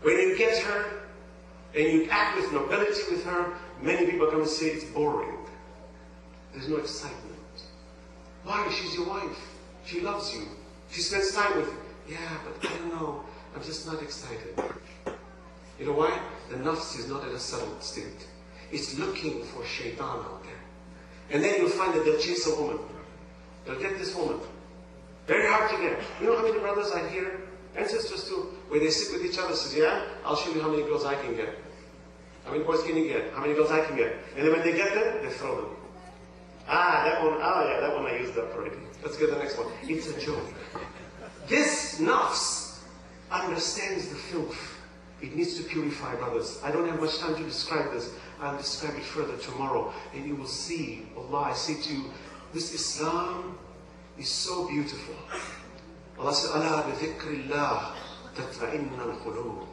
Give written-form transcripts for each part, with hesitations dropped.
When you get her and you act with nobility with her, many people come and say it's boring. There's no excitement. Why? She's your wife. She loves you. She spends time with you. Yeah, but I don't know. I'm just not excited. You know why? The nafs is not in a settled state. It's looking for shaitan out there. And then you'll find that they'll chase a woman. They'll get this woman. Very hard to get. You know how many brothers I hear, and sisters too, where they sit with each other and say, yeah, I'll show you how many girls I can get. How many boys can you get? How many girls I can get? And then when they get them, they throw them. Ah, that one, yeah, that one I used up already. Let's get the next one. It's a joke. This nafs understands the filth. It needs to purify, brothers. I don't have much time to describe this. I'll describe it further tomorrow. And you will see, Allah, I say to you, this Islam is so beautiful. Allah says, Allah bi dhikrillah tatma'inna al-qulub.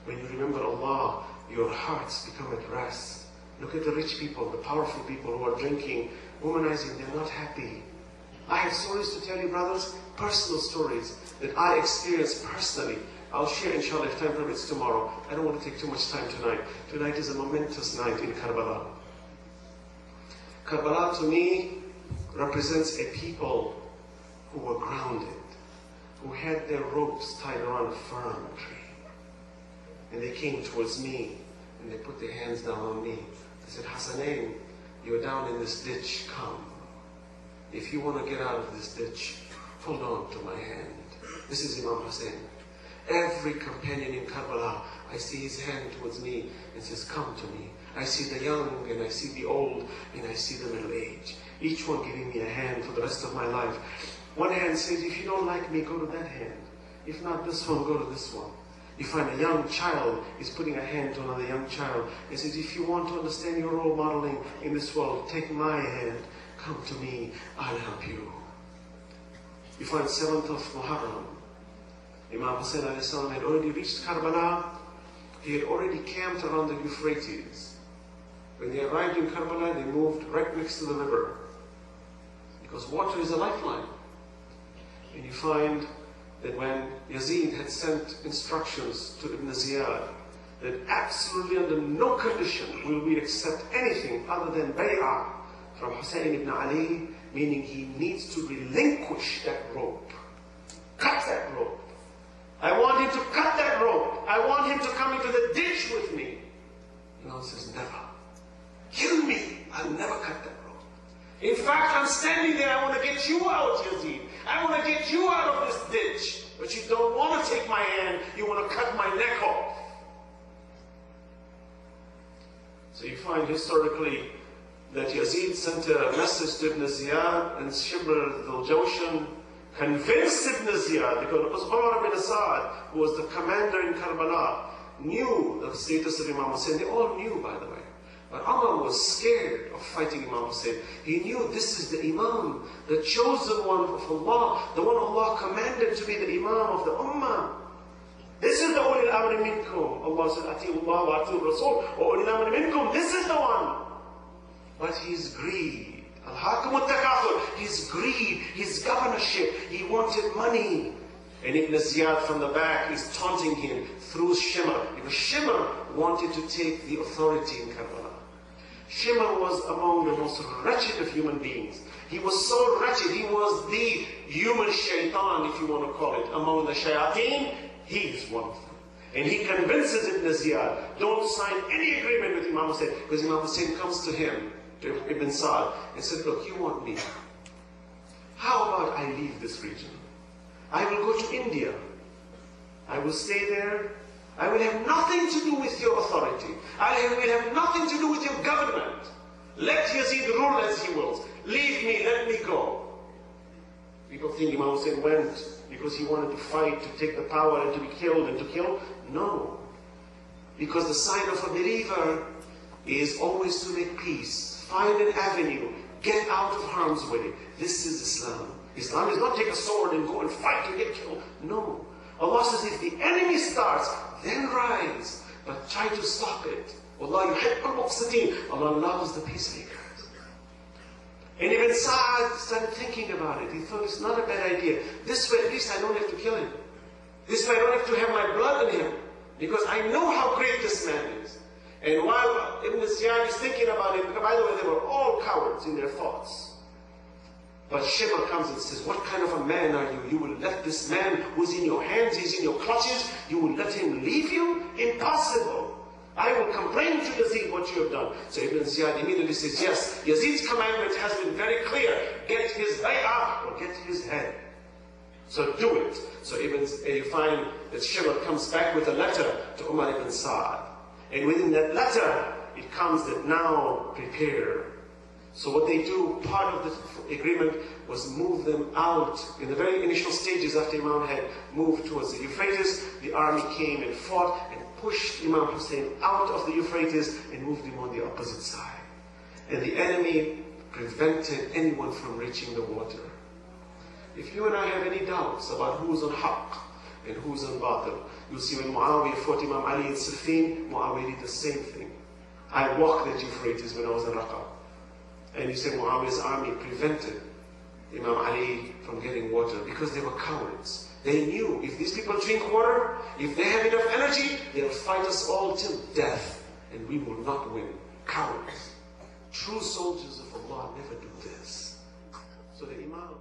When you remember Allah, your hearts become at rest. Look at the rich people, the powerful people who are drinking, womanizing, they're not happy. I have stories to tell you, brothers, personal stories that I experienced personally. I'll share, inshallah, if time permits, tomorrow. I don't want to take too much time tonight. Tonight is a momentous night in Karbala. Karbala, to me, represents a people who were grounded, who had their ropes tied around a firm tree. And they came towards me, and they put their hands down on me. They said, Hussanain, you're down in this ditch, come. If you want to get out of this ditch, hold on to my hand. This is Imam Hussein. Every companion in Karbala, I see his hand towards me and says, come to me. I see the young and I see the old and I see the middle age. Each one giving me a hand for the rest of my life. One hand says, if you don't like me, go to that hand. If not this one, go to this one. You find a young child is putting a hand to another young child. He says, if you want to understand your role modeling in this world, take my hand. Come to me, I'll help you. You find 7th of Muharram. Imam Hussein had already reached Karbala. He had already camped around the Euphrates. When they arrived in Karbala, they moved right next to the river. Because water is a lifeline. And you find that when Yazid had sent instructions to Ibn Ziyad that absolutely under no condition will we accept anything other than bay'ah from Hussein ibn Ali, meaning he needs to relinquish that rope. Cut that rope. I want him to cut that rope. I want him to come into the ditch with me. Imam says, never. Kill me. I'll never cut that rope. In fact, I'm standing there. I want to get you out, Yazid. I want to get you out of this ditch. But you don't want to take my hand. You want to cut my neck off. So you find historically that Yazid sent a message to Ibn Ziyad, and Shibr al-Jawshan convinced Ibn Ziyad, because it was Umar ibn Asad, who was the commander in Karbala, knew the status of Imam Hussein. They all knew, by the way. But Umar was scared of fighting Imam Hussein. He knew this is the Imam, the chosen one of Allah, the one Allah commanded to be the Imam of the Ummah. This is the ulil amri minkum. Allah said, Ati'u Allah wa ati'u Rasul wa ulil amri minkum. This is the one. But his greed, al-hakum al-takathur, his greed, his governorship, he wanted money. And Ibn Ziyad from the back is taunting him through Shimr. Because Shimr wanted to take the authority in Karbala. Shimr was among the most wretched of human beings. He was so wretched, he was the human shaitan, if you want to call it, among the shayateen. He is one of them. And he convinces Ibn Ziyad, don't sign any agreement with Imam Hussein, because Imam Hussein comes to him, to Ibn Sa'd, and said, look, you want me. How about I leave this region? I will go to India. I will stay there. I will have nothing to do with your authority. I will have nothing to do with your government. Let Yazid rule as he wills. Leave me, let me go. People think Imam Hussein went because he wanted to fight, to take the power and to be killed and to kill. No. Because the sign of a believer is always to make peace. Find an avenue. Get out of harm's way. This is Islam. Islam is not take a sword and go and fight and get killed. No. Allah says if the enemy starts, then rise. But try to stop it. Allah yuhibbul muqsitin. Allah loves the peacemakers. And Ibn Sa'd started thinking about it. He thought it's not a bad idea. This way at least I don't have to kill him. This way I don't have to have my blood in him. because I know how great this man is. And while Ibn Ziyad is thinking about it, by the way, they were all cowards in their thoughts. But Shibr comes and says, what kind of a man are you? You will let this man who's in your hands, he's in your clutches, you will let him leave you? Impossible. I will complain to Yazid what you have done. So Ibn Ziyad immediately says, yes, Yazid's commandment has been very clear. Get his bay'ah or get his head. So do it. So you find that Shibr comes back with a letter to Umar ibn Sa'd. And within that letter, it comes that now prepare. So what they do, part of the agreement was move them out. In the very initial stages after Imam had moved towards the Euphrates, the army came and fought and pushed Imam Hussein out of the Euphrates and moved him on the opposite side. And the enemy prevented anyone from reaching the water. If you and I have any doubts about who's on haqq and who's on batil, you'll see when Muawiyah fought Imam Ali in Siffin, Muawiyah did the same thing. I walked the Euphrates when I was in Raqqa. And you say Muawiyah's army prevented Imam Ali from getting water because they were cowards. They knew if these people drink water, if they have enough energy, they'll fight us all till death, and we will not win. Cowards. True soldiers of Allah never do this. So the Imam...